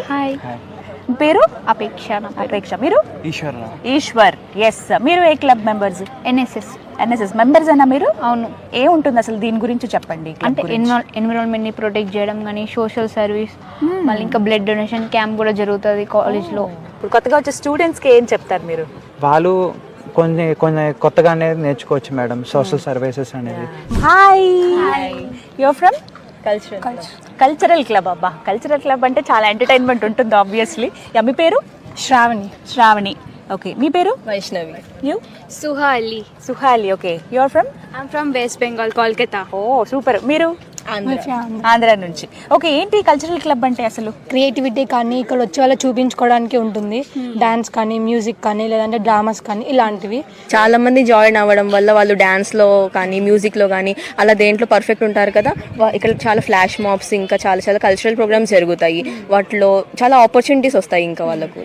Hi. పేరు అపేక్ష నా పేరు. అపేక్ష. మీరు? ఈశ్వర్. ఈశ్వర్. ఎస్. మీరు a club members? NSS members అన్నా మీరు? అవును. ఏముంటుంది అసలు దీని గురించి చెప్పండి. అంటే ఎన్విరాన్మెంట్ ని ప్రొటెక్ట్ చేయడం కానీ సోషల్ సర్వీస్, మళ్ళీ ఇంకా బ్లడ్ డొనేషన్ క్యాంప్ కూడా జరుగుతుంది కాలేజ్లో. ఇప్పుడు కొత్తగా వచ్చే స్టూడెంట్స్కి ఏం చెప్తారు మీరు? వాళ్ళు కొన్ని కొన్ని కొత్తగా అనేది నేర్చుకోవచ్చు మేడం, సోషల్ సర్వీసెస్ అనేది. Hi. Your from? Cultural club. అబ్బా, కల్చరల్ క్లబ్ అంటే చాలా ఎంటర్టైన్మెంట్ ఉంటుంది ఆబ్వియస్లీ. మీ పేరు? శ్రావణి. ఓకే. మీ పేరు? Vaishnavi. You? Suhali. Suhali. Okay. Your from? I'm from West Bengal, Kolkata. Oh super. మీరు? ఆంధ్ర నుంచి. ఓకే. ఏంటి కల్చరల్ క్లబ్ అంటే అసలు? క్రియేటివిటీ కానీ ఇక్కడ వచ్చే వాళ్ళ చూపించుకోవడానికి ఉంటుంది. డాన్స్ కానీ, మ్యూజిక్ కానీ, లేదంటే డ్రామాస్ కానీ ఇలాంటివి. చాలా మంది జాయిన్ అవ్వడం వల్ల వాళ్ళు డాన్స్ లో కానీ మ్యూజిక్ లో కానీ అలా దేంట్లో పర్ఫెక్ట్ ఉంటారు కదా. ఇక్కడ చాలా ఫ్లాష్ మాబ్స్ ఇంకా చాలా చాలా కల్చరల్ ప్రోగ్రామ్స్ జరుగుతాయి. వాటిలో చాలా ఆపర్చునిటీస్ వస్తాయి ఇంకా వాళ్ళకు.